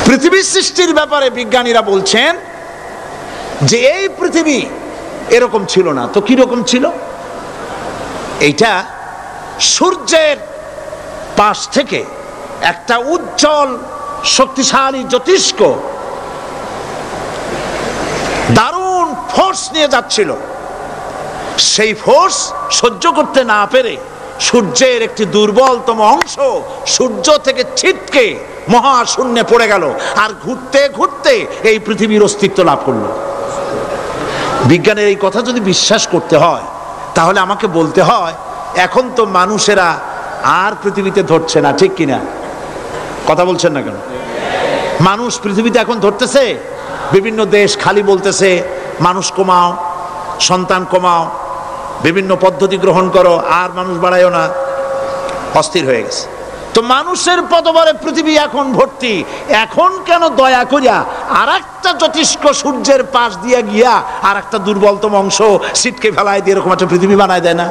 পৃথিবী সৃষ্টির ব্যাপারে বিজ্ঞানীরা বলছেন যে এই পৃথিবী এরকম ছিল না। তো কি রকম ছিল? এইটা সূর্যের পাশ থেকে একটা উজ্জ্বল শক্তিশালী জ্যোতিষ্ক দারুণ ফোর্স নিয়ে যাচ্ছিল। সেই ফোর্স সহ্য করতে না পেরে সূর্যের একটি দুর্বলতম অংশ সূর্য থেকে ছিটকে মহাশূন্যে পড়ে গেল, আর ঘুরতে ঘুরতে এই পৃথিবীর অস্তিত্ব লাভ করলো। বিজ্ঞানের এই কথা যদি বিশ্বাস করতে হয়, তাহলে আমাকে বলতে হয় এখন তো মানুষেরা আর পৃথিবীতে ধরছে না, ঠিক কিনা? কথা বলছেন না কেন? মানুষ পৃথিবীতে এখন ধরতেছে। বিভিন্ন দেশ খালি বলতেছে মানুষ কমাও, সন্তান কমাও, বিভিন্ন পদ্ধতি গ্রহণ করো, আর মানুষ বাড়ায়ও না, অস্থির হয়ে গেছে। তো মানুষের পদবরে পৃথিবী এখন ভর্তি। এখন কেন দয়া করিয়া আর একটা জ্যোতিষ্ক সূর্যের পাশ দিয়ে গিয়া আর একটা দুর্বলতম অংশ ছিটকে ফেলায় দিয়ে এরকম একটা পৃথিবী বানায় দেয় না?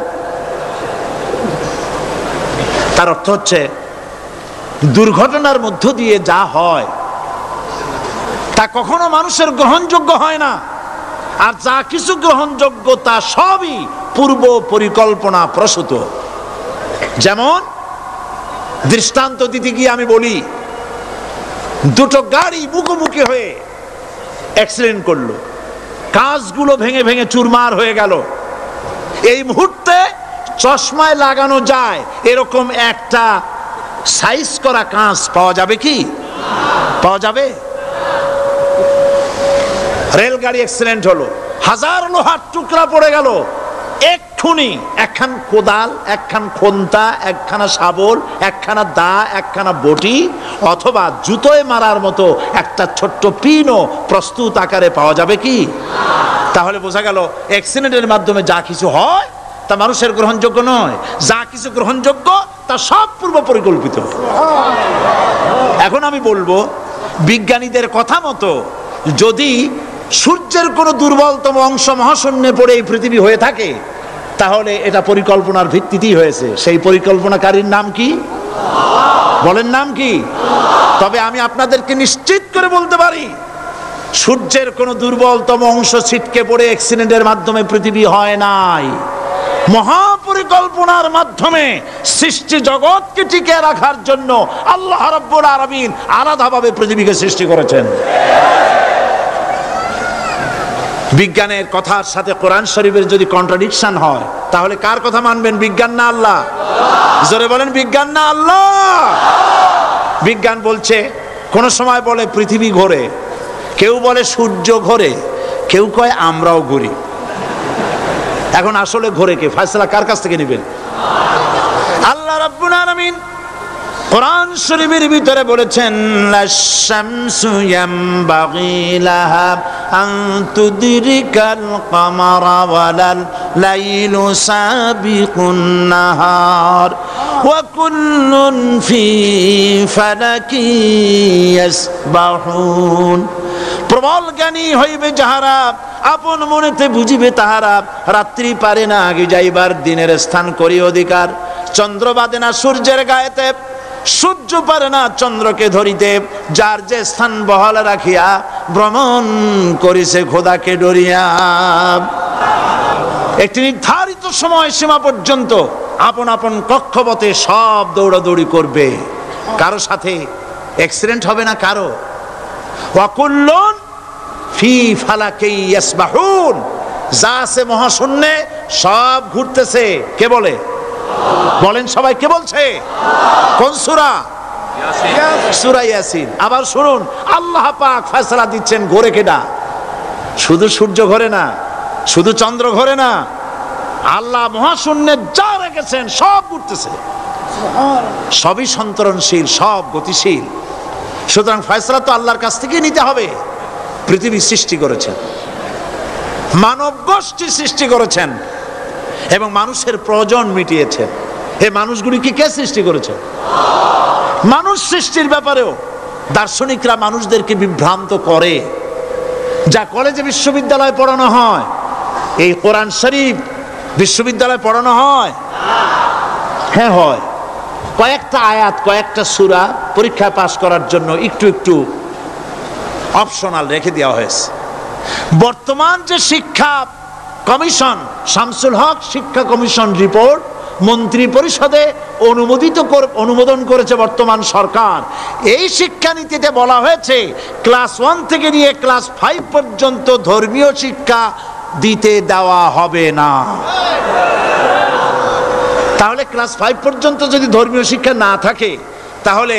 তার অর্থ হচ্ছে দুর্ঘটনার মধ্য দিয়ে যা হয় তা কখনো মানুষের গ্রহণযোগ্য হয় না, আর যা কিছু গ্রহণযোগ্য তা সবই পূর্ব পরিকল্পনা প্রসূত। যেমন দৃষ্টান্ত দিতে গিয়ে আমি বলি, দুটো গাড়ি মুখোমুখি হয়ে অ্যাক্সিডেন্ট করলো, কাঁচগুলো ভেঙে ভেঙে চুরমার হয়ে গেল। এই মুহূর্তে চশমায় লাগানো যায় এরকম একটা সাইজ করা কাঁচ পাওয়া যাবে কি? পাওয়া যাবে? রেলগাড়ি অ্যাক্সিডেন্ট হলো, হাজার লোহার টুকরা পড়ে গেল, এক্ষুনি একখান কোদাল, একখান খন্তা, একখানা শাবল, একখানা দা, একখানা বটি অথবা জুতোয় মারার মতো একটা ছোট্ট পিনও প্রস্তুত আকারে পাওয়া যাবে কি? তাহলে বোঝা গেল অ্যাক্সিডেন্টের মাধ্যমে যা কিছু হয় তা মানুষের গ্রহণযোগ্য নয়, যা কিছু গ্রহণযোগ্য তা সব পূর্ব পরিকল্পিত। এখন আমি বলবো, বিজ্ঞানীদের কথা মতো যদি সূর্যের কোনো দুর্বলতম অংশ মহাশূন্যে পড়ে এই পৃথিবী হয়ে থাকে, তাহলে এটা পরিকল্পনার ভিত্তিতেই হয়েছে। সেই পরিকল্পনাকারীর নাম কি? বলেন, নাম কি? তবে আমি আপনাদেরকে নিশ্চিত করে বলতে পারি, সূর্যের কোনো দুর্বলতম অংশ ছিটকে পড়ে অ্যাক্সিডেন্টের মাধ্যমে পৃথিবী হয় নাই। মহাপরিকল্পনার মাধ্যমে সৃষ্টি জগৎকে টিকে রাখার জন্য আল্লাহ রাব্বুল আলামিন আলাদাভাবে পৃথিবীকে সৃষ্টি করেছেন। বিজ্ঞানের কথার সাথে কোরআন শরীফের যদি কন্ট্রাডিকশন হয়, তাহলে কার কথা মানবেন? বিজ্ঞান না আল্লাহ? জোরে বলেন, বিজ্ঞান না আল্লাহ? বিজ্ঞান বলছে, কোন সময় বলে পৃথিবী ঘোরে, কেউ বলে সূর্য ঘোরে, কেউ কয় আমরাও ঘুরি। এখন আসলে ঘোরে কে? ফয়সালা কার কাছ থেকে নেবেন? আল্লাহ রাব্বুল আলামিন কোরআন শরীফের ভিতরে বলেছেন, লাশ-শামসু ইয়ামবাগি লাহা আন তুদরিকাল কামারা ওয়ালাল লাইলু সাবিকুন নাহার ওয়া কুল্লুন ফি ফালাকি ইয়াসবাহুন। প্রবল জ্ঞানী হইবে যাহারা, আপন মনেতে বুঝিবে তাহারা, রাত্রি পারে না আগে যাইবার, দিনের স্থান করি অধিকার। চন্দ্র বাদে না সূর্যের গায়েতে, সূর্য পারে না চন্দ্রকে ধরিতে, যার যে স্থান বহাল রাখিয়া ভ্রমণ করিছে খোদাকে ডরিয়া। একটি নির্ধারিত সময় সীমা পর্যন্ত আপন আপন কক্ষপথে সব দৌড়াদৌড়ি করবে, কারো সাথে অ্যাক্সিডেন্ট হবে না কারো। ওয়াকুল্লুন ফি ফালাকি ইয়াসবাহুন, যা আছে মহাশূন্যে সব ঘুরতেছে। কে বলে? বলেন সবাই, কে বলছে? কোন সূরা? সূরা ইয়াসিন। আবার শুনুন, আল্লাহ পাক ফয়সালা দিচ্ছেন, ঘোরে কেডা? শুধু সূর্য ঘোরে না, শুধু চন্দ্র ঘোরে না, আল্লাহ মহাশূন্যে যা রেখেছেন সব ঘুরতেছে, সবই সন্তরণশীল, সব গতিশীল। সুতরাং ফয়সালা তো আল্লাহর কাছ থেকে নিতে হবে। পৃথিবী সৃষ্টি করেছেন, মানব গোষ্ঠী সৃষ্টি করেছেন এবং মানুষের প্রয়োজন মিটিয়েছেন। এই মানুষগুলিকে কে সৃষ্টি করেছে? মানুষ সৃষ্টির ব্যাপারেও দার্শনিকরা মানুষদেরকে বিভ্রান্ত করে। যা কলেজে বিশ্ববিদ্যালয়ে পড়ানো হয়, এই কোরআন শরীফ বিশ্ববিদ্যালয়ে পড়ানো হয়? হ্যাঁ হয়। কয়েকটা আয়াত, কয়েকটা সূরা পরীক্ষায় পাশ করার জন্য একটু একটু অপশনাল রেখে দেওয়া হয়েছে। বর্তমান যে শিক্ষা কমিশন, শামসুল হক শিক্ষা কমিশন রিপোর্ট মন্ত্রী পরিষদে অনুমোদন করেছে বর্তমান সরকার। এই শিক্ষানীতিতে বলা হয়েছে ক্লাস 1 থেকে নিয়ে ক্লাস 5 পর্যন্ত ধর্মীয় শিক্ষা দিতে দেওয়া হবে না। তাহলে ক্লাস 5 পর্যন্ত যদি ধর্মীয় শিক্ষা না থাকে, তাহলে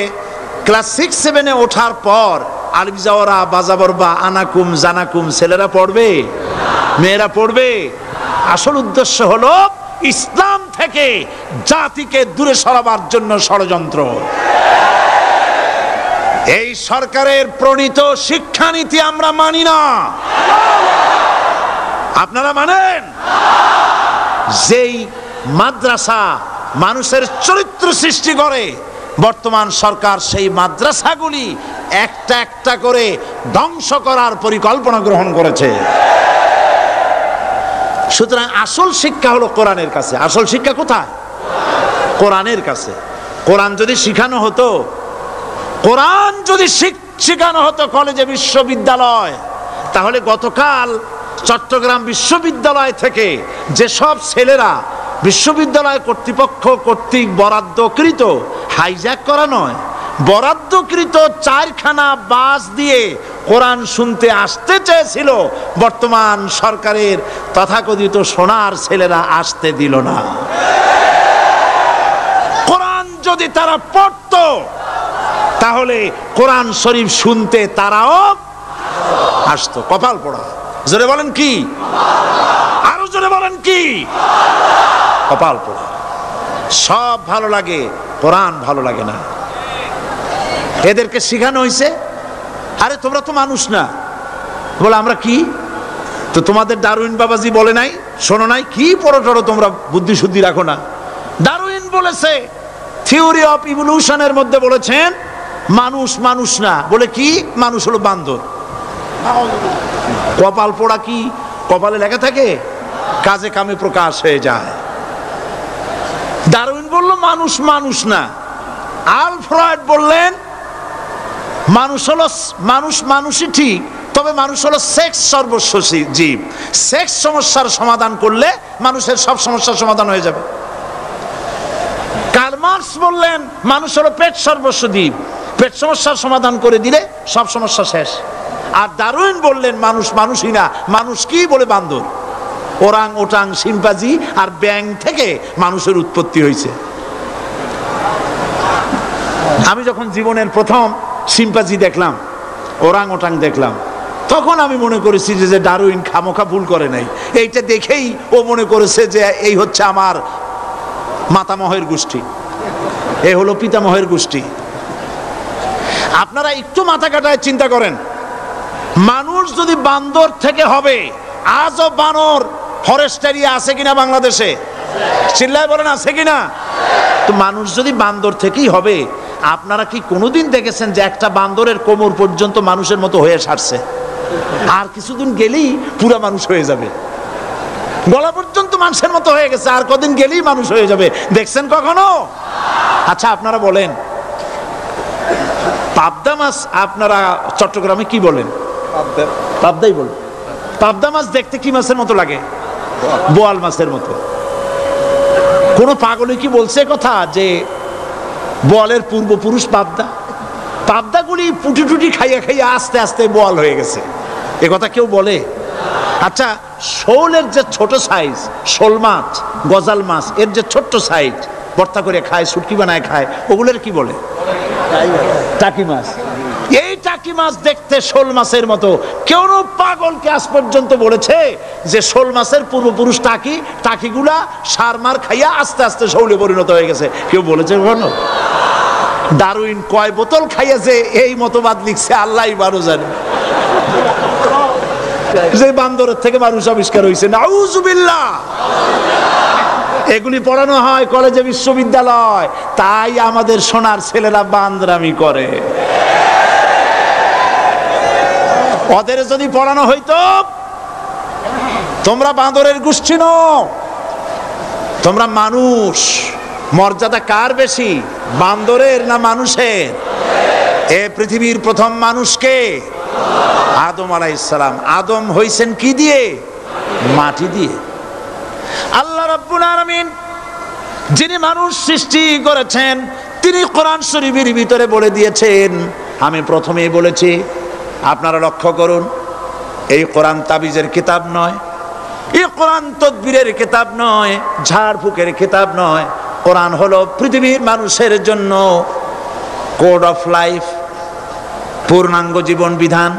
ক্লাস 6-7-এ ওঠার পর আরবি যাওয়ারা বাজাবর বা আনাকুম জানাকুম ছেলেরা পড়বে, মেয়েরা পড়বে? আসল উদ্দেশ্য হলো ইসলাম থেকে জাতিকে দূরে সরাবার জন্য ষড়যন্ত্র। এই সরকারের প্রণীত শিক্ষানীতি আমরা মানি না। আপনারা মানেন? যেই মাদ্রাসা মানুষের চরিত্র সৃষ্টি করে, বর্তমান সরকার সেই মাদ্রাসাগুলি একটা একটা করে ধ্বংস করার পরিকল্পনা গ্রহণ করেছে। সুতরাং আসল শিক্ষা হলো কোরআনের কাছে। আসল শিক্ষা কোথায়? কোরআনের কাছে। কোরআন যদি শিখানো হতো, কোরআন যদি শিখানো হতো কলেজে বিশ্ববিদ্যালয়, তাহলে গতকাল চট্টগ্রাম বিশ্ববিদ্যালয় থেকে যেসব ছেলেরা বিশ্ববিদ্যালয় কর্তৃপক্ষ কর্তৃক বরাদ্দকৃত, হাইজ্যাক করা নয়, বরাদ্দকৃত 4খানা বাস দিয়ে কোরআন শুনতে আসতে চেয়েছিল, বর্তমান সরকারের তথাকথিত সোনার ছেলেরা আসতে দিল না। কোরআন যদি তারা পড়তো, তাহলে কোরআন শরীফ শুনতে তারাও আসতো। কপাল পোড়া। জোরে বলেন কি? আরো জোরে বলেন কি? কপাল পোড়া। সব ভালো লাগে, কোরআন ভালো লাগে না। এদেরকে শিখানো হয়েছে, আরে তোমরা তো মানুষ না। বলে আমরা কি? তো তোমাদের ডারউইন বাবাজি বলে নাই, শোনো নাই? কি পড়ো টড়ো তোমরা, বুদ্ধি শুদ্ধি রাখো না। ডারউইন বলেছে, থিওরি অফ ইভলিউশনের মধ্যে বলেছেন মানুষ মানুষ না। বলে কি? মানুষ হলো বান্দর। কপাল পোড়া। কি কপালে লেখা থাকে? কাজে কামে প্রকাশ হয়ে যায়। ডারউইন বলল মানুষ মানুষ না। আল ফ্রয়েড বললেন মানুষ হলো মানুষই ঠিক, তবে মানুষ হলো সেক্স সর্বস্ব জীব। সেক্স সমস্যার সমাধান করলে মানুষের সব সমস্যার সমাধান হয়ে যাবে। কার্ল মার্কস বললেন মানুষ হলো পেট সর্বস্ব জীব, পেট সমস্যার সমাধান করে দিলে সব সমস্যা শেষ। আর ডারউইন বললেন মানুষ মানুষই না, মানুষ কি? বলে বান্দর। ওরাং ওটাং শিম্পাজি আর ব্যাং থেকে মানুষের উৎপত্তি হয়েছে। আমি যখন জীবনের প্রথম শিম্পাজি দেখলাম, ওরাং ওটাং দেখলাম, তখন আমি মনে করেছি যে ডারউইন খামোখা ভুল করে নাই। এইটা দেখেই ও মনে করেছে যে এই হচ্ছে আমার মাতামহের গোষ্ঠী, এ হলো পিতামহের গোষ্ঠী। আপনারা একটু মাথা কাটায় চিন্তা করেন, মানুষ যদি বান্দর থেকে হবে, আজও বানর ফরেস্ট এরিয়া আছে কিনা বাংলাদেশে? চিল্লায় বলেন আছে কিনা? তো মানুষ যদি বান্দর থেকেই হবে, আপনারা কি কোনোদিন দেখেছেন যে একটা বান্দরের কোমর পর্যন্ত মানুষের মতো হয়ে সারছে? আর কিছুদিন গেলেই পুরা মানুষ হয়ে যাবে। গলা পর্যন্ত মানুষের মতো হয়ে গেছে, আর কদিন গেলেই মানুষ হয়ে যাবে। দেখছেন কখনো? আচ্ছা আপনারা বলেন, পাবদা মাছ আপনারা চট্টগ্রামে কি বলেন? পাবদাই বলেন। পাবদা মাছ দেখতে কি মাছের মতো লাগে? বোয়াল মাছের মতো। কোন পাগলে কি বলছে কথা যে বোয়ালের পূর্বপুরুষ পাবদা? পাবদাগুলি পুটি টুটি খাইয়া খাইয়া আস্তে আস্তে বোয়াল হয়ে গেছে, এ কথা কেউ বলে? আচ্ছা শোলের যে ছোট সাইজ, শোল মাছ, গজাল মাছ, এর যে ছোট্ট সাইজ ভর্তা করে খায়, শুটকি বানায় খায়, ওগুলোর কি বলে? টাকি মাছ। এই টাকি মাছ দেখতে শোল মাছের মতো। কেউ পাগলকে আজ পর্যন্ত বলেছে যে শোল মাছের পূর্বপুরুষ টাকি, টাকিগুলা সার মার খাইয়া আস্তে আস্তে শৌলে পরিণত হয়ে গেছে? কেউ বলেছে কখনো? ডারউইন কয় বোতল খাইয়া যে এই মতবাদ লিখছে আল্লাহই ভালো জানে। যে বান্দরের থেকে মানুষ আবিষ্কার হয়েছে, নাউজুবিল্লাহ। এগুলি পড়ানো হয় কলেজে বিশ্ববিদ্যালয়, তাই আমাদের সোনার ছেলেরা বান্দরামি করে। ওদের যদি পড়ানো হইতো তোমরা বান্দরের গোষ্ঠী নও, তোমরা মানুষ, মর্যাদা কার বেশি, বান্দরের না মানুষের? এ পৃথিবীর প্রথম মানুষকে আদম আলাইহিস সালাম। আদম হইছেন কি দিয়ে? মাটি দিয়ে। আল্লাহ রাব্বুল আলামিন যিনি মানুষ সৃষ্টি করেছেন তিনি কোরআন শরীফের ভিতরে বলে দিয়েছেন, আমি প্রথমেই বলেছি, আপনারা লক্ষ্য করুন, এই কোরআন তাবিজের কিতাব নয়, এই কোরআন তদবিরের কিতাব নয়, ঝাড়ফুঁকের কিতাব নয়। কোরআন হলো পৃথিবীর মানুষের জন্য কোড অফ লাইফ, পূর্ণাঙ্গ জীবন বিধান।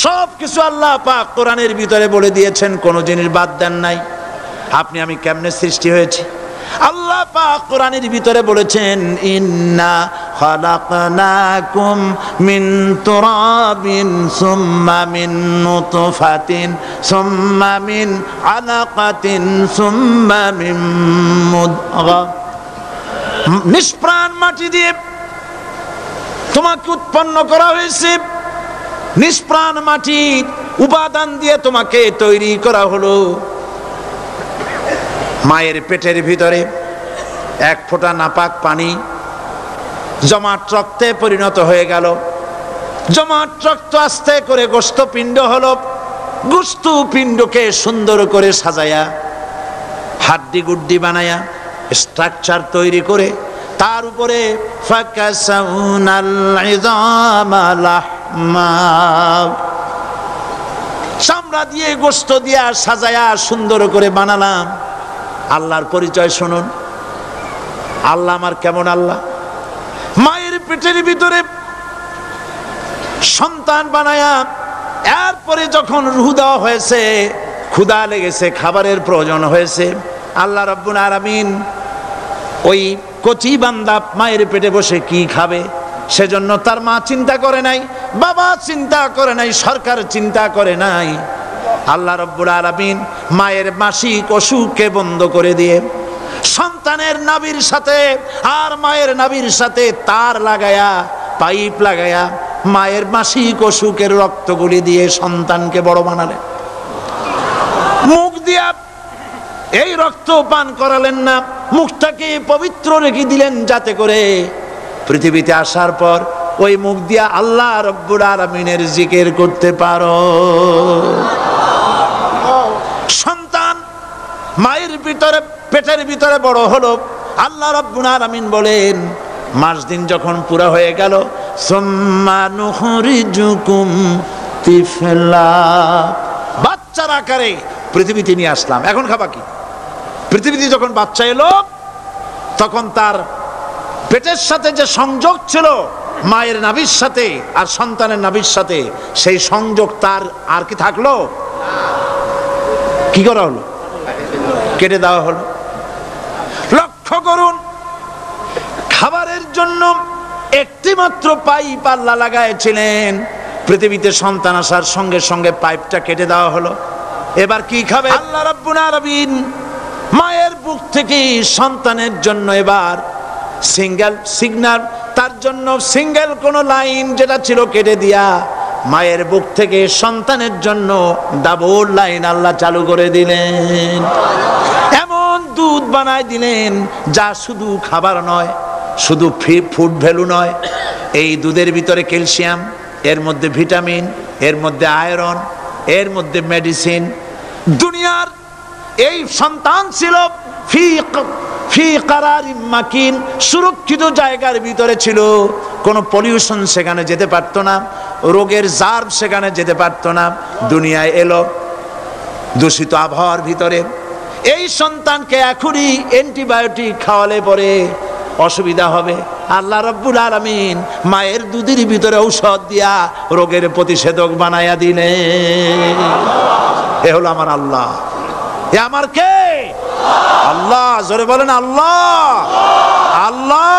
সব কিছু আল্লাহ পাক কোরআনের ভিতরে বলে দিয়েছেন, কোনো জিনিস বাদ দেন নাই। আপনি আমি কেমনে সৃষ্টি হয়েছি আল্লাহ পাক কোরআনের ভিতরে বলেছেন, ইন্না খালাকনাকুম মিন তুরাবিন সুম্মা মিন নুতফাতিন সুম্মা মিন আলাকাতিন সুম্মা মিন মুদগা। নিষ্প্রাণ মাটি দিয়ে তোমাকে উৎপন্ন করা হয়েছে, নিষ্প্রাণ মাটির উপাদান দিয়ে তোমাকে তৈরি করা হলো। মায়ের পেটের ভিতরে এক ফোঁটা নাপাক পানি জমাট রক্তে পরিণত হয়ে গেল, জমাট রক্ত আস্তে করে গোস্ত পিণ্ড হলো, গোস্ত পিণ্ডকে সুন্দর করে সাজায়া হাড্ডি গুড্ডি বানায়া স্ট্রাকচার তৈরি করে তার উপরে ফাকাসাউনাল ইযামা লাহমা, চামড়া দিয়ে গোস্ত দিয়া সাজায়া সুন্দর করে বানালাম। আল্লাহর পরিচয় শুনুন, আল্লাহ আমার কেমন আল্লাহ। মায়ের পেটের ভিতরে সন্তান বানায়া এরপরে যখন রূহ দেওয়া হয়েছে, ক্ষুধা লেগেছে, খাবারের প্রয়োজন হয়েছে, আল্লাহ রাব্বুল আলামিন ওই কচি বান্দা মায়ের পেটে বসে কি খাবে সেজন্য তার মা চিন্তা করে নাই, বাবা চিন্তা করে নাই, সরকার চিন্তা করে নাই। আল্লাহ রাব্বুল আলামিন মায়ের মাসিক অসুখকে বন্ধ করে দিয়ে সন্তানের নাভির সাথে আর মায়ের নাভির সাথে তার লাগায়া, পাইপ লাগায়া মায়ের মাসিক অসুখের রক্তগুলি দিয়ে সন্তানকে বড় বানালেন। মুখ দিয়া এই রক্ত পান করালেন না, মুখটাকে পবিত্র রেখে দিলেন যাতে করে পৃথিবীতে আসার পর ওই মুখ দিয়া আল্লাহ রাব্বুল আলামিনের জিকির করতে পারো। সন্তান মায়ের ভিতরে পেটের ভিতরে বড় হলো, আল্লাহ রাব্বুল আলামিন বলেন মাস দিন যখন পুরা হয়ে গেল, সুম্মা নুখরিজুকুম তিফলা, বাচ্চার আকারে পৃথিবীতে নিয়ে আসলাম। এখন খাবা কি? পৃথিবীতে যখন বাচ্চা এলো তখন তার পেটের সাথে যে সংযোগ ছিল মায়ের নাভির সাথে আর সন্তানের নাভির সাথে, সেই সংযোগ তার আর কি থাকলো? কি করা হলো? কেটে দেওয়া হলো। লক্ষ্য করুন, খাবারের জন্য একটি মাত্র পাইপ আল্লাহ লাগাইছিলেন, পৃথিবীতে সন্তান আসার সঙ্গে সঙ্গে পাইপটা কেটে দেওয়া হলো। এবার কি খাবে? আল্লাহ রাব্বুল আলামিন মায়ের বুক থেকে সন্তানের জন্য এবার সিঙ্গেল সিগন্যাল, তার জন্য সিঙ্গেল কোন লাইন যেটা ছিল কেটে দিয়া মায়ের বুক থেকে সন্তানের জন্য ডাবল লাইন আল্লাহ চালু করে দিলেন। এমন দুধ বানায় দিলেন যা শুধু খাবার নয়, শুধু ফুড ভ্যালু নয়, এই দুধের ভিতরে ক্যালসিয়াম, এর মধ্যে ভিটামিন, এর মধ্যে আয়রন, এর মধ্যে মেডিসিন। দুনিয়ার এই সন্তান ছিল ফি কারারিম মাকিন, সুরক্ষিত জায়গার ভিতরে ছিল, কোনো পলিউশন সেখানে যেতে পারতো না, রোগের জার্ম সেখানে যেতে পারতো না। দুনিয়ায় এলো দূষিত আবহাওয়ার ভিতরে, এই সন্তানকে এখনই অ্যান্টিবায়োটিক খাওয়ালে পরে অসুবিধা হবে। আল্লাহ রাব্বুল আলামিন মায়ের দুধের ভিতরে ঔষধ দিয়া রোগের প্রতিষেধক বানায়া দিলেন। এ হলো আমার আল্লাহ। এ আমার কে? আল্লাহ। জোরে বলেন আল্লাহ। আল্লাহ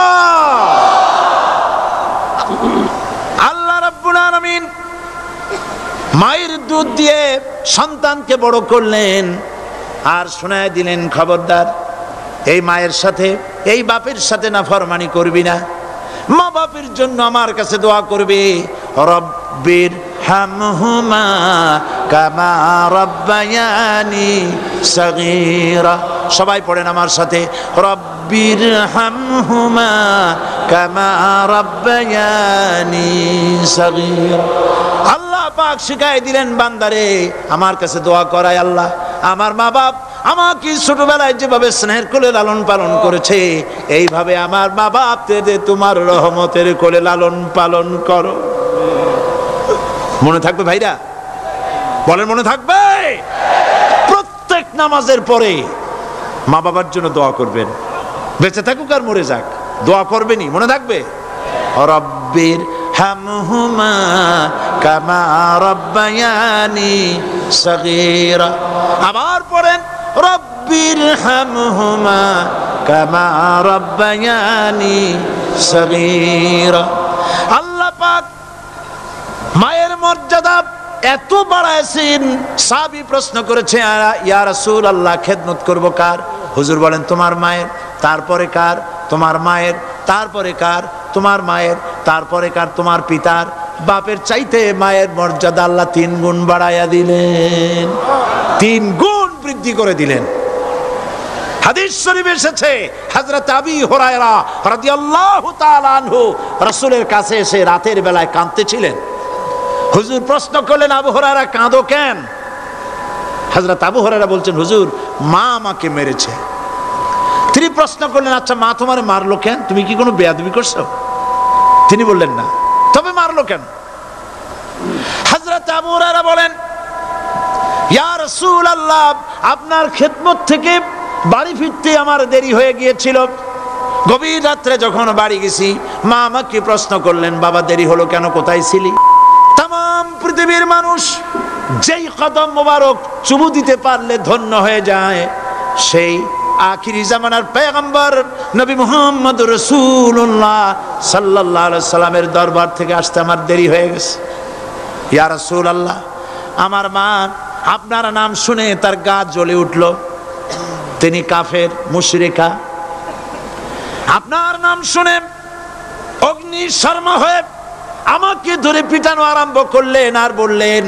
আল্লাহ রাব্বুল আলামিন মায়ের দুধ দিয়ে সন্তানকে বড় করলেন আর শোনায় দিলেন, খবরদার এই মায়ের সাথে, এই বাপের সাথে নাফরমানি করবি না। মা বাপের জন্য আমার কাছে দোয়া করবি, রব্বির হামহুমা কামা রাব্বায়ানি সাগীরা। সবাই পড়েন আমার সাথে, রব্বির হামহুমা কামা রাব্বায়ানি সাগীরা। আল্লাহ পাক শিখাই দিলেন বান্দারে আমার কাছে দোয়া করায়, আল্লাহ আমার মা বাপ আমাকে ছোটবেলায় যেভাবে স্নেহের কোলে লালন পালন করেছে, এইভাবে আমার মা বাপকে তোমার রহমতের কোলে লালন পালন করো। মনে থাকবে ভাইরা? বলেন মনে থাকবে? প্রত্যেক নামাজের পরে মা বাবার জন্য দোয়া করবেন, বেঁচে থাকুক আর মরে যাক, দোয়া করবেনই, মনে থাকবে? রব্বির হামহুমা কামা রাব্বায়ানি সাগীরা। আবার পড়েন রব্বির হামহুমা কামা রাব্বায়ানি সাগীরা। আল্লাহ পাক মায়ের মর্যাদা এত বাড়াইছেন, সাহাবী প্রশ্ন করেছে ইয়া রাসূলুল্লাহ খেদমত করব কার? হুজুর বলেন তোমার মায়ের, তারপরে কার? তোমার মায়ের, তারপরে কার? তোমার মায়ের, তারপরে কার? তোমার পিতার। বাপের চাইতে মায়ের মর্যাদা আল্লাহ 3 গুণ বাড়াইয়া দিলেন, 3 গুণ বৃদ্ধি করে দিলেন। হাদিস শরীফে এসেছে হযরত আবী হুরায়রা রাদিয়াল্লাহু তাআলা আনহু রাসূলের কাছে এসে রাতের বেলায় কাঁদতেছিলেন। হুজুর প্রশ্ন করলেন আবু হুরায়রা কাঁদো কেন? হযরত আবু হুরায়রা বলছেন হুজুর মা আমাকে মেরেছে। তিনি প্রশ্ন করলেন আচ্ছা মা তোমারে মারলো কেন? তুমি কি কোনো বেয়াদবি করছো? তিনি বললেন না, তবে মারলো কেন? হযরত আবু হুরায়রা বলেন ইয়া রাসূলুল্লাহ আপনার খেদমত থেকে বাড়ি ফিরতে আমার দেরি হয়ে গিয়েছিল। গভীর রাত্রে যখন বাড়ি গেছি মা আমাকে প্রশ্ন করলেন বাবা দেরি হলো কেন, কোথায় ছিলি? তাম পৃথিবীর মানুষ যেই কদম মোবারক চুমু দিতে পারলে ধন্য হয়ে যায়, সেই আখিরি জামানার পয়গম্বর নবী মুহাম্মদ রাসূলুল্লাহ সাল্লাল্লাহু আলাইহি সাল্লামের দরবার থেকে আসতে আমার দেরি হয়ে গেছে। ইয়া রাসূলুল্লাহ আমার মা আপনার নাম শুনে তার গা জ্বলে উঠল, তিনি কাফের মুশরিকা। আপনার নাম শুনে অগ্নি শর্মা হয়ে আমাকে ধরে পিটানো আরম্ভ করলেন আর বললেন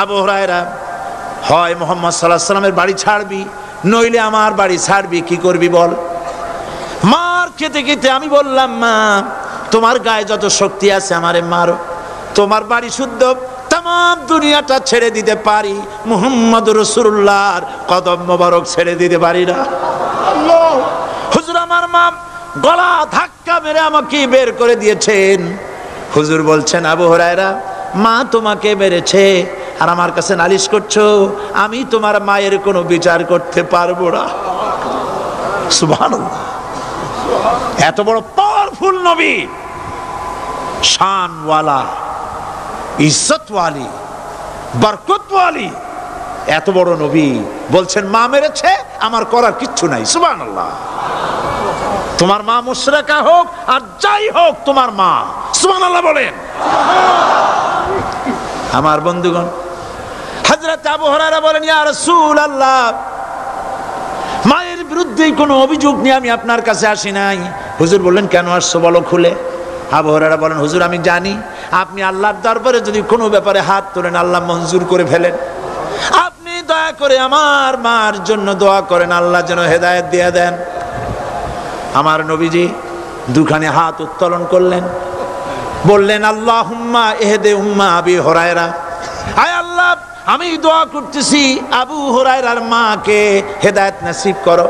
আবু হুরায়রা হয় মুহাম্মদ সাল্লাল্লাহু আলাইহি সাল্লামের বাড়ি ছাড়বি নইলে আমার বাড়ি ছাড়বি, কি করবি বল? মার খেতে খেতে আমি বললাম মা তোমার গায়ে যত শক্তি আছে আমারে মারো, তোমার বাড়ি শুদ্ধ তাম দুনিয়াটা ছেড়ে দিতে পারি, মুহাম্মদ রাসূলুল্লাহর কদম মোবারক ছেড়ে দিতে পারি না। হুজুর আমার মা গলা ধাক্কা মেরে আমাকে বের করে দিয়েছেন। হুজুর বলছেন আবু হুরায়রা মা তোমাকে মেরেছে আর আমার কাছে নালিশ করছো, আমি তোমার মায়ের কোনো বিচার করতে পারবো না। সুবহানাল্লাহ, এত বড় পাওয়ারফুল নবী, শানওয়ালা, ইজ্জতওয়ালি, বরকতওয়ালি, এত বড় নবী বলছেন মা মেরেছে আমার করার কিচ্ছু নাই। সুবহানাল্লাহ, তোমার মা মুশরিকা হোক আর যাই হোক তোমার মা। সুবহানাল্লাহ বলেন। আমার বন্ধুগণ হযরত আবু হুরায়রা বলেন ইয়া রাসূলুল্লাহ মায়ের বিরুদ্ধে কোনো অভিযোগ নিয়ে আমি আপনার কাছে আসি নাই। হুজুর বললেন কেন আসছো বলো খুলে। আবু হুরায়রা বলেন হুজুর আমি জানি আপনি আল্লাহর দরবারে যদি কোনো ব্যাপারে হাত তোলেন আল্লাহ মঞ্জুর করে ফেলেন, আপনি দয়া করে আমার মার জন্য দোয়া করেন আল্লাহ যেন হেদায়েত দিয়ে দেন। আমার নবীজি দুখানে হাত উত্তোলন করলেন, বললেন আল্লাহুম্মা ইহদি উম্মা আবি হুরায়রা, আয় আল্লাহ আমি দোয়া করতেছি আবু হুরায়রার মাকে হেদায়েত নসিব করো।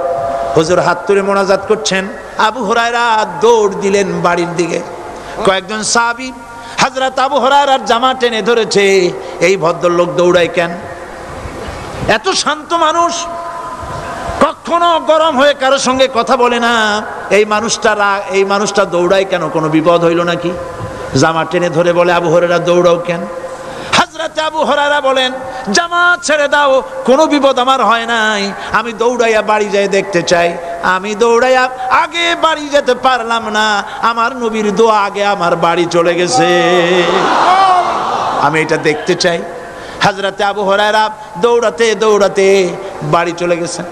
হুজুর হাত তুলে মোনাজাত করছেন, আবু হুরায়রা দৌড় দিলেন বাড়ির দিকে। কয়েকজন সাহাবী হযরত আবু হুরায়রার জামা টেনে ধরেছে, এই ভদ্রলোক দৌড়ায় কেন? এত শান্ত মানুষ, কখনো গরম হয়ে কারোর সঙ্গে কথা বলে না, এই মানুষটা দৌড়ায় কেন? কোনো বিপদ হইল নাকি? জামা টেনে ধরে বলে আবু হুরায়রা দৌড়াও কেন? হযরত আবু হুরায়রা বলেন জামা ছেড়ে দাও, কোনো বিপদ আমার হয় নাই, আমি দৌড়াইয়া বাড়ি যাই দেখতে চাই। আমি দৌড়াইয়া আগে বাড়ি যেতে পারলাম না, আমার নবীর দোয়া আগে আমার বাড়ি চলে গেছে, আমি এটা দেখতে চাই। হযরত আবু হুরায়রা দৌড়াতে দৌড়াতে বাড়ি চলে গেছেন।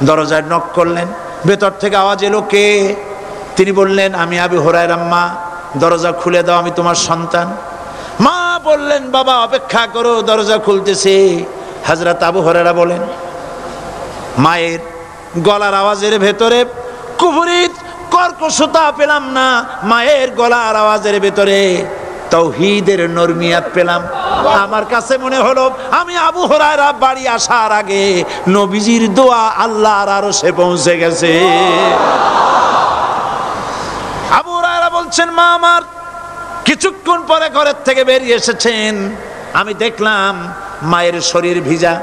দরজায় নক করলেন, ভেতর থেকে আওয়াজ এলো কে? তিনি বললেন আমি আবু হুরায়রা, মা দরজা খুলে দাও, আমি তোমার সন্তান। মা বললেন বাবা অপেক্ষা করো, দরজা খুলতেছে। হযরত আবু হুরায়রা বলেন মায়ের গলার আওয়াজের ভেতরে কুফরি কর্কশতা পেলাম না, মায়ের গলার আওয়াজের ভেতরে তাওহীদের নরমিয়াত পেলাম। আমার কাছে মনে হলো আমি আবু হুরায়রা বাড়ি আসার আগে নবীজির দোয়া আল্লাহর আরশে পৌঁছে গেছে। আবু হুরায়রা বলছেন, মা আমার কিছুক্ষণ পরে ঘরের থেকে বেরিয়ে এসেছেন, আমি দেখলাম মায়ের শরীর ভিজা,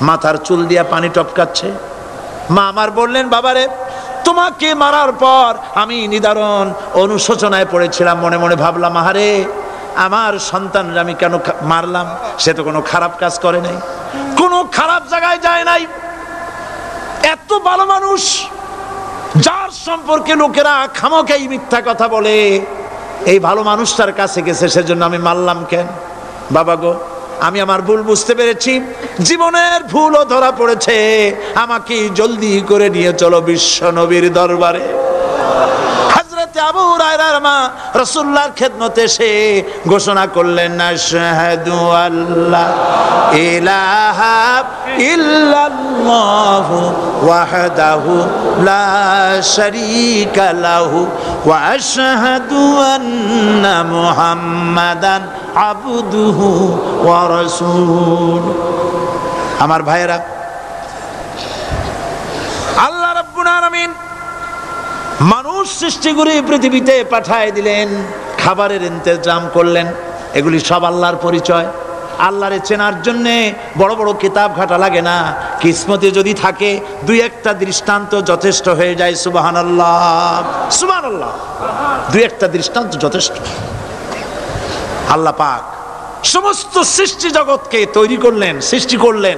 মাথার চুল দিয়া পানি টপকাচ্ছে। মা আমার বললেন, বাবারে তোমাকে মারার পর আমি নিদারুণ অনুশোচনায় পড়েছিলাম, মনে মনে ভাবলাম, আহারে আমার সন্তানরা আমি কেন মারলাম? সে তো কোনো খারাপ কাজ করে নাই, কোনো খারাপ জায়গায় যায় নাই, এত ভালো মানুষ যার সম্পর্কে লোকেরা খামোখাই মিথ্যা কথা বলে, এই ভালো মানুষটার কাছে গেছে, সেজন্য আমি মারলাম কেন? বাবা গো, আমি আমার ভুল বুঝতে পেরেছি, জীবনের ভুলও ধরা পড়েছে, আমাকে জলদি করে নিয়ে চলো বিশ্ব নবীর দরবারে। হযরত আবু হুরায়রার মা রাসূলুল্লাহর খেদমতে এসে ঘোষণা করলেন, আশহাদু আল্লা ইলাহা ইল্লাল্লাহু ওয়াহদাহু লা শারীকা লাহু ওয়া আশহাদু আন্না মুহাম্মাদান আবদুহু ওয়া রাসূলুহু। আমার ভাইয়েরা, আল্লাহ রাব্বুল আলামিন মানুষ সৃষ্টি করে পৃথিবীতে পাঠায় দিলেন, খাবারের ইন্তজাম করলেন, এগুলি সব আল্লাহর পরিচয়। আল্লাহরে চেনার জন্য বড় বড় কিতাব ঘাটা লাগে না, কিসমতে যদি থাকে দুই একটা দৃষ্টান্ত যথেষ্ট হয়ে যায়। সুবহানাল্লাহ, সুবহানাল্লাহ, দুই একটা দৃষ্টান্ত যথেষ্ট। আল্লাহ পাক সমস্ত সৃষ্টি জগৎকে তৈরি করলেন, সৃষ্টি করলেন,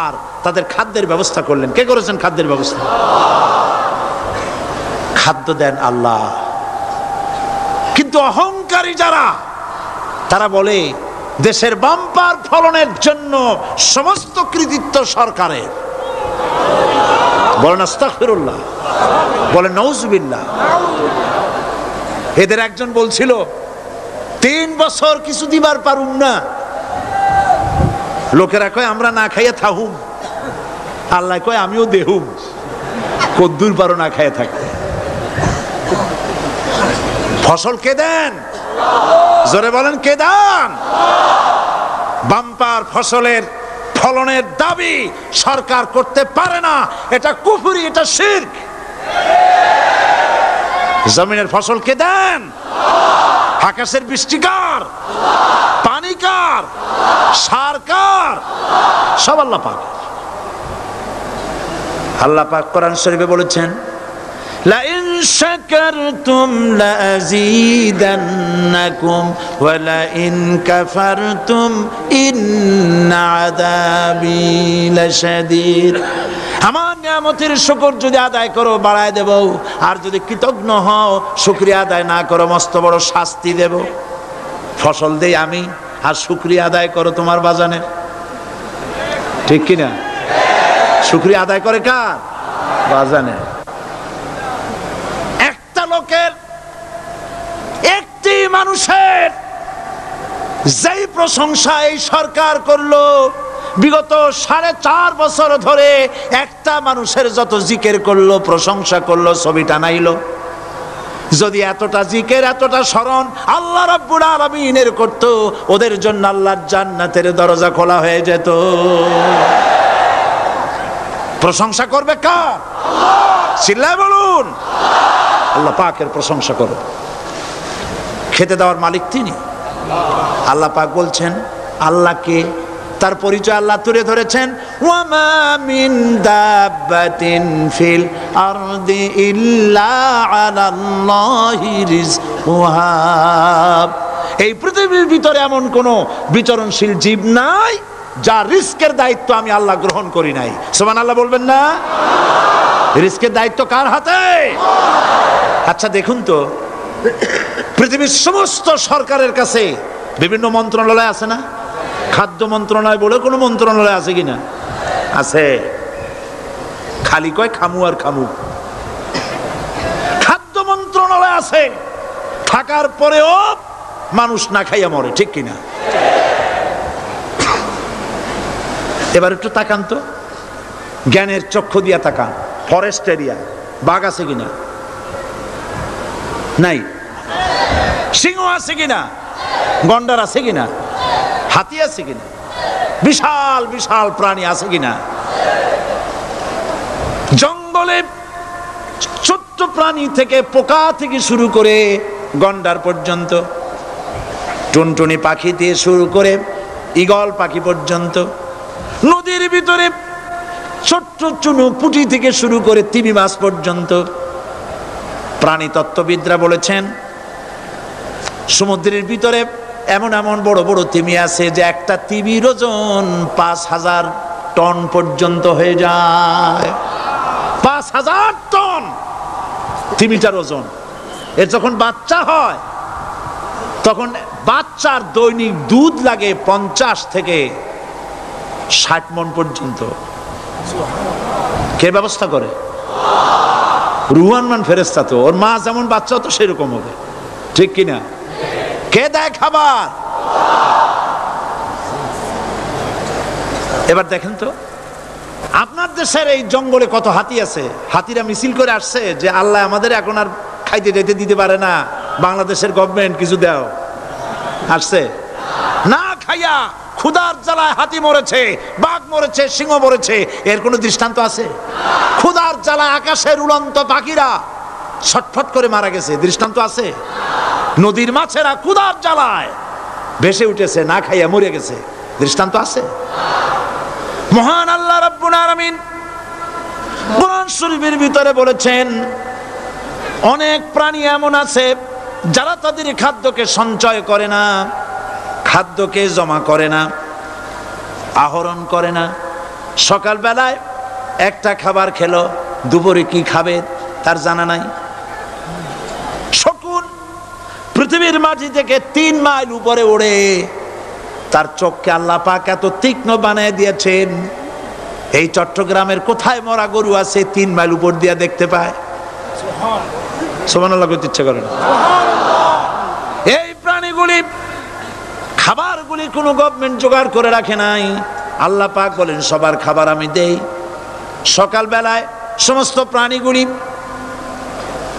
আর তাদের খাদ্যের ব্যবস্থা করলেন। কে করেছেন খাদ্যের ব্যবস্থা? খাদ্য দেন আল্লাহ। কিন্তু অহংকারী যারা, তারা বলে দেশের বাম্পার ফলনের জন্য সমস্ত কৃতিত্ব সরকারের। বলেন আস্তাগফিরুল্লাহ, বলেন নাউজুবিল্লাহ। এদের একজন বলছিল, 3 বছর কিছু দিবার পারুম না, লোকেরা কয় আমরা না খাইয়া থাহুম, আল্লাহ কয় আমিও দেহুম, কদ্দুর পারো না খাইয়া থাকতে। ফসল কে দেন? জোরে বলেন, কে দেন? বাম্পার ফসলের ফলনের দাবি সরকার করতে পারে না, এটা কুফরি, এটা শিরক। জমিনের ফসল কে দেন? আকাশের বৃষ্টি কার? পানি কার? সার কার? সব আল্লাহ পাক। আল্লাহ পাক কোরআন শরীফে বলেছেন, লা ইন শাকারতুম লা আযীদান্নাকুম ওয়া লা ইন কাফারতুম ইন্না আযাবি লাশাদীদ। আমার নিয়ামতের শুকর যদি আদায় করো বাড়ায় দেব, আর যদি কৃতজ্ঞ হও, শুকরিয়া আদায় না করো, মস্ত বড় শাস্তি দেব। ফসল দেই আমি, আর শুকরিয়া আদায় করো তোমার বাজানের। ঠিক কিনা? শুকরিয়া আদায় করে কার? বাজানের। একটা লোকের, একটি মানুষের যেই প্রশংসা এই সরকার করলো, বিগত 4.5 বছর ধরে একটা মানুষের যত জিকির করলো, প্রশংসা করলো, ছবি টানাইলো, যদি এতটা জিকির, এতটা স্মরণ আল্লাহ রাব্বুল আলামিনের করত, ওদের জন্য আল্লাহর জান্নাতের দরজা খোলা হয়ে যেত। প্রশংসা করবে কার? চিল্লায় বলুন, আল্লাহ পাকের প্রশংসা করো। খেতে দেওয়ার মালিক তিনি। আল্লাহ পাক বলছেন, আল্লাহকে, তার পরিচয় আল্লাহ তুলে ধরেছেন, ওয়ামা মিন দাব্বাতিন ফিল আরদি ইল্লা আলাল্লাহি রিজকুহা। এই পৃথিবীর ভিতরে এমন কোন বিচরণশীল জীব নাই যার রিস্কের দায়িত্ব আমি আল্লাহ গ্রহণ করি নাই। সুবহানাল্লাহ বলবেন না? রিস্কের দায়িত্ব কার হাতে? আচ্ছা দেখুন তো, পৃথিবীর সমস্ত সরকারের কাছে বিভিন্ন মন্ত্রণালয় আছে না? খাদ্য মন্ত্রণালয় বলে কোনো মন্ত্রণালয় আছে কিনা? আছে। খালি কয় খামু আর খামু। খাদ্য মন্ত্রণালয় আছে, থাকার পরেও মানুষ না খাইয়া মরে। ঠিক কিনা? এবার একটু তাকান তো, জ্ঞানের চক্ষু দিয়া তাকান। ফরেস্ট এরিয়া, বাঘ আছে কিনা? নাই? সিংহ আছে কিনা? গন্ডার আছে কিনা? হাতি আছে কিনা? বিশাল বিশাল প্রাণী আছে কিনা? জঙ্গলে ছোট্ট প্রাণী থেকে পোকা থেকে শুরু করে গন্ডার পর্যন্ত, টুনটুনি পাখি দিয়ে শুরু করে ঈগল পাখি পর্যন্ত, নদীর ভিতরে ছোট্ট চুনু পুঁটি থেকে শুরু করে তিমি মাছ পর্যন্ত। প্রাণী তত্ত্ববিদরা বলেছেন সমুদ্রের ভিতরে এমন এমন বড় বড় তিমি আছে যে একটা তিমির ওজন 5000 টন পর্যন্ত হয়ে যায়। 5000 টন তিমিটার ওজন। এর যখন বাচ্চা হয় তখন বাচ্চার দৈনিক দুধ লাগে 50 থেকে 60 মণ পর্যন্ত। কে ব্যবস্থা করে? রুহান ফেরেশতা। তো ওর মা যেমন বাচ্চা তো সেরকম হবে, ঠিক কিনা? কে দেয় খাবার? এবার দেখেন তো আপনার দেশের এই জঙ্গলে কত হাতি আছে। হাতিরা মিছিল করে আসছে যে আল্লাহ আমাদের এখন আর খাইতে যেতে দিতে পারে না, বাংলাদেশের গভর্নমেন্ট কিছু দাও। আসছে না, খাইয়া ক্ষুধার জ্বালায় হাতি মরেছে, বাঘ মরেছে, সিংহ মরেছে। এর কোনো দৃষ্টান্ত আছে? ক্ষুধার জ্বালায় আকাশের উড়ন্ত পাখিরা ছটফট করে মারা গেছে, দৃষ্টান্ত আছে? নদীর মাছেরা ক্ষুধার জ্বালায় ভেসে উঠেছে, না খাইয়া মরে গেছে, দৃষ্টান্ত আছে? মহান আল্লাহ রাব্বুল আলামিন কোরআন শরীফের ভিতরে বলেছেন অনেক প্রাণী এমন আছে যারা তাদের খাদ্যকে সঞ্চয় করে না, খাদ্যকে জমা করে না, আহরণ করে না। সকালবেলায় একটা খাবার খেলো, দুপুরে কি খাবে তার জানা নাই। শকুন পৃথিবীর মাটি থেকে 3 মাইল উপরে ওড়ে, তার চোখকে আল্লাহ পাক এত তীক্ষ্ণ বানিয়ে দিয়েছেন। এই চট্টগ্রামের কোথায় মরা গরু আছে 3 মাইল উপর দিয়ে দেখতে পায়? সুবহানাল্লাহ করতে ইচ্ছা করে না। এই প্রাণীগুলি খাবারগুলি কোনো গভর্নমেন্ট জোগাড় করে রাখে নাই। আল্লাহ পাক বলেন সবার খাবার আমি দেই। সকালবেলায় সমস্ত প্রাণীগুলি,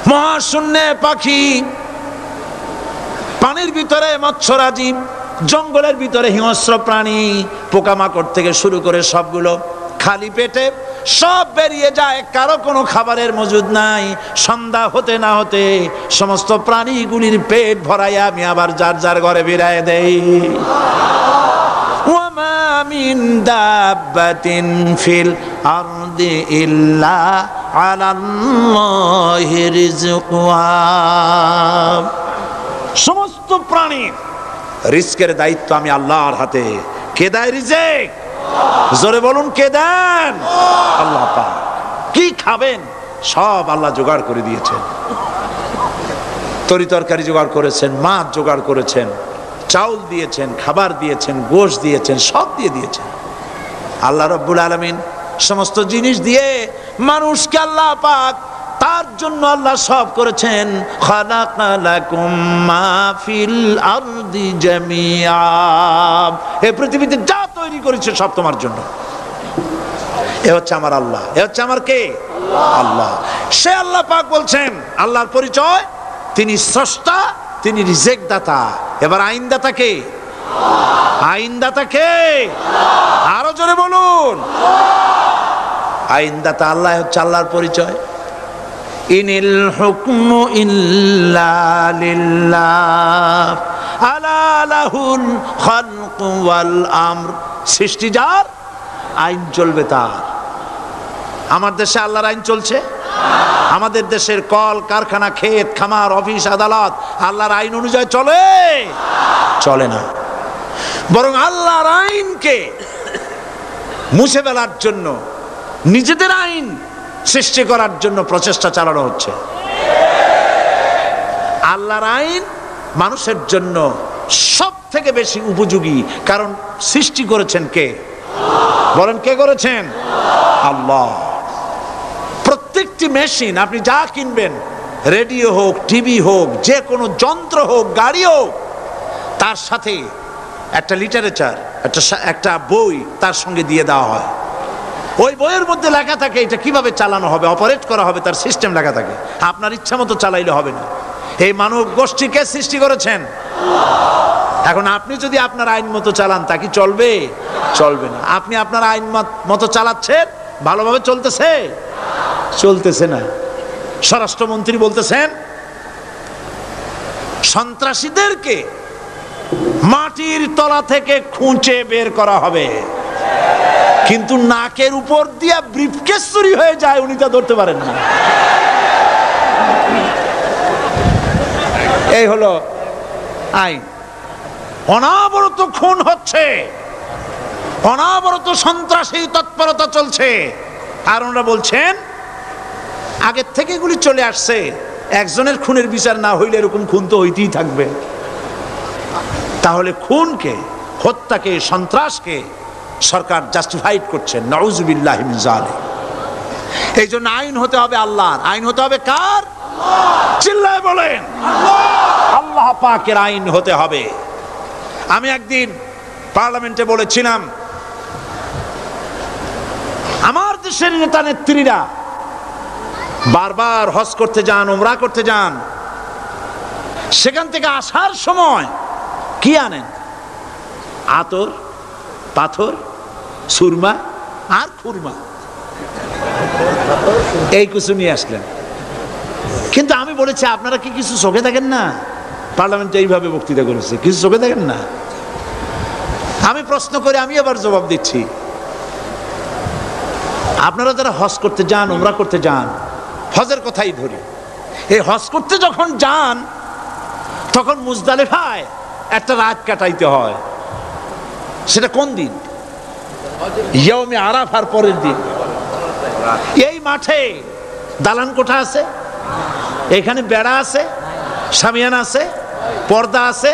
মহাশূন্যে পাখি, পানির ভিতরে মৎস্যরাজি, জঙ্গলের ভিতরে হিংস্র প্রাণী, পোকামাকড় থেকে শুরু করে সবগুলো খালি পেটে সব বেরিয়ে যায়, কারো কোনো খাবারের মজুদ নাই। সন্ধ্যা হতে না হতে সমস্ত প্রাণীগুলির পেট ভরাইয়া আমি আবার যার যার ঘরে ফিরাইয়া দেই। ওয়ামা মিন দাব্বাতিন ফিল আরদি ইল্লা আলাল্লাহি রিজকুহা। সমস্ত প্রাণীর রিজকের দায়িত্ব আমি আল্লাহর হাতে। কে দেয় রিজেক? জোরে বলুন, কে দেন? আল্লাহ পাক। কি খাবেন সব আল্লাহ জোগাড় করে দিয়েছেন। তরি তরকারি জোগাড় করেছেন, মাছ জোগাড় করেছেন, চাউল দিয়েছেন, খাবার দিয়েছেন, গোশত দিয়েছেন, সব দিয়ে দিয়েছেন। আল্লাহ রাব্বুল আলামিন সমস্ত জিনিস দিয়ে মানুষকে আল্লাহ পাক তার জন্য আল্লাহ সব করেছেন। খালাকালাকুম মা ফিল আরদি জামিআ। এই পৃথিবীতে যা তৈরি করেছে সব তোমার জন্য। এ হচ্ছে আমার আল্লাহ। এ হচ্ছে আমার কে? আল্লাহ। সে আল্লাহ পাক বলছেন, আল্লাহর পরিচয় তিনি স্রষ্টা, তিনি রিজেক দাতা। এবার আইনদাতা কে? আইনদাতা কে? আরো জোরে বলুন। আইনদাতা আল্লাহ হচ্ছে আল্লাহর পরিচয়। ইনিল হুকমু ইল্লা লিল্লাহ আলা লাহুল খালকু ওয়াল আমর। সৃষ্টি যার, আইন চলবে তার। আমার দেশে আল্লাহর আইন চলছে? আমাদের দেশের কল কারখানা, ক্ষেত খামার, অফিস আদালত আল্লাহর আইন অনুযায়ী চলে? চলে না। বরং আল্লাহর আইনকে মুছে ফেলার জন্য, নিজেদের আইন সৃষ্টি করার জন্য প্রচেষ্টা চালানো হচ্ছে। আল্লাহর আইন মানুষের জন্য সব থেকে বেশি উপযোগী, কারণ সৃষ্টি করেছেন কে? বলেন, কে করেছেন? আল্লাহ। প্রত্যেকটি মেশিন আপনি যা কিনবেন, রেডিও হোক, টিভি হোক, যে কোনো যন্ত্র হোক, গাড়ি হোক, তার সাথে একটা লিটারেচার, একটা বই তার সঙ্গে দিয়ে দেওয়া হয়। ওই বইয়ের মধ্যে লেখা থাকে এটা কিভাবে চালানো হবে, অপারেট করা হবে, তার সিস্টেম লেখা থাকে। আপনার ইচ্ছা মতো চালাইলে হবে না। এই মানব গোষ্ঠীকে সৃষ্টি করেছেন। এখন আপনি যদি আপনার আইন মতো চালান তা কি চলবে? চলবে না। আপনি আপনার আইন মতো চালাচ্ছেন, ভালোভাবে চলতেছে? চলতেছে না। স্বরাষ্ট্রমন্ত্রী বলতেছেন সন্ত্রাসীদেরকে মাটির তলা থেকে খুঁজে বের করা হবে, কিন্তু নাকের উপর দিয়া ব্রিফকেস চুরি হয়ে যায়, উনি তা ধরতে পারেন না। এই হলো আইন। অনাবরত খুন হচ্ছে, অনাবরত সন্ত্রাসী তৎপরতা চলছে, আর ওনারা বলছেন আগের থেকে এগুলি চলে আসছে, একজনের খুনের বিচার না হইলে এরকম খুন তো হইতেই থাকবে। তাহলে খুনকে, হত্যাকে, সন্ত্রাসকে সরকার জাস্টিফাইড করছেন। নাউজুবিল্লাহি মিন যালিক। এই জন্য আইন হতে হবে আল্লাহর। আইন হতে হবে কার? চিল্লায় বলেন আল্লাহ পাকের আইন হতে হবে। আমি একদিন পার্লামেন্টে বলেছিলাম, আমার দেশের নেতা নেত্রীরা বারবার হজ করতে যান, উমরা করতে যান, সেখান থেকে আসার সময় কি আনেন? আতর, পাথর, সুরমা আর খুরমা, এই কিছু নিয়ে আসলেন। কিন্তু আমি বলেছি আপনারা কি কিছু চোখে দেখেন না? পার্লামেন্টে এইভাবে বক্তৃতা করেছে, কিছু চোখে দেখেন না? আমি প্রশ্ন করে আমি আবার জবাব দিচ্ছি, আপনারা যারা হজ করতে যান, উমরা করতে যান, হজের কথাই ধরি, এই হজ করতে যখন যান তখন মুজদালিফায় একটা রাত কাটাইতে হয়। সেটা কোন দিন? ইয়াউমে আরাফার পরের দিন। এই মাঠে দালান কোঠা আছে, এখানে বেড়া আছে, শামিয়ানা আছে, পর্দা আছে,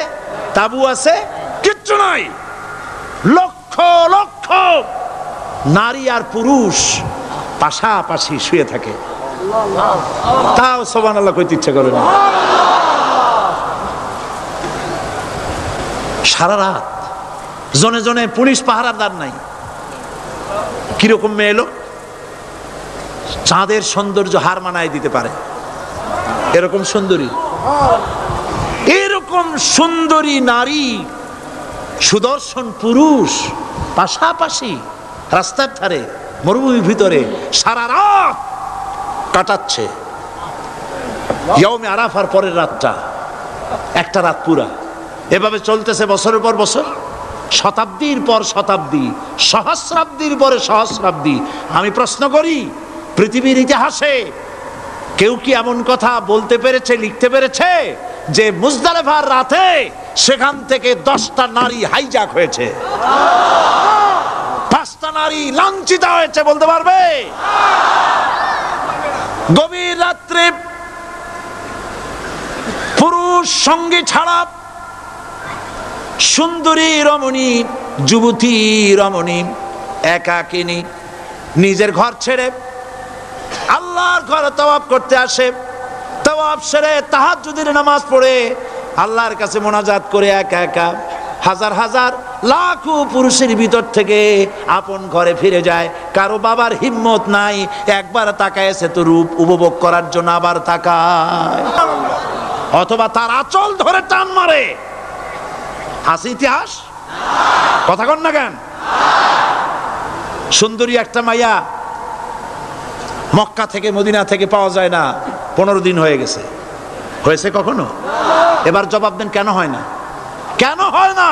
তাবু আছে, কিচ্ছু নাই। লক্ষ লক্ষ নারী আর পুরুষ পাশাপাশি শুয়ে থাকে, তাও সুবহানাল্লাহ কইতে ইচ্ছা করে না। সারা রাত জনে জনে পুলিশ পাহারাদার নাই। কিরকম মেয়ে লোক, চাঁদের সৌন্দর্য হার মানায় দিতে পারে, এরকম সুন্দরী, এরকম সুন্দরী নারী, সুদর্শন পুরুষ পাশাপাশি রাস্তার ধারে মরুভূমির ভিতরে সারা রাত কাটাচ্ছে। ইয়াউমে আরাফার পরের রাতটা, একটা রাত পুরা। এভাবে চলতেছে বছরের পর বছর, শতাব্দীর পর শতাব্দী, সহস্রাব্দীর পরে সহস্রাব্দী। আমি প্রশ্ন করি, পৃথিবীর ইতিহাসে কেউ কি এমন কথা বলতে পেরেছে, লিখতে পেরেছে যে মুজদালিফার রাতে সেখান থেকে 10টা নারী হাইজ্যাক হয়েছে, 5টা নারী লাঞ্ছিত হয়েছে? বলতে পারবে? গভীর রাত্রে পুরুষ সঙ্গী ছাড়া সুন্দরী রমণী, যুবতী রমণী একাকিনী নিজের ঘর ছেড়ে আল্লাহর ঘরে তাওয়াফ করতে আসে। তাওয়াফ সেরে তাহাজ্জুদের নামাজ পড়ে আল্লাহর কাছে মোনাজাত করে একা একা হাজার হাজার লাখো পুরুষের ভিতর থেকে আপন ঘরে ফিরে যায়। কারো বাবার হিম্মত নাই একবার তাকায় সে তো রূপ উপভোগ করার জন্য আবার তাকায়, অথবা তার আঁচল ধরে টান মারে। আছে ইতিহাস? কথা কন না কেন? সুন্দরী একটা মাইয়া মক্কা থেকে মদিনা থেকে পাওয়া যায় না, 15 দিন হয়ে গেছে। হয়েছে কখনো? এবার জবাব দেন, কেন হয় না? কেন হয় না?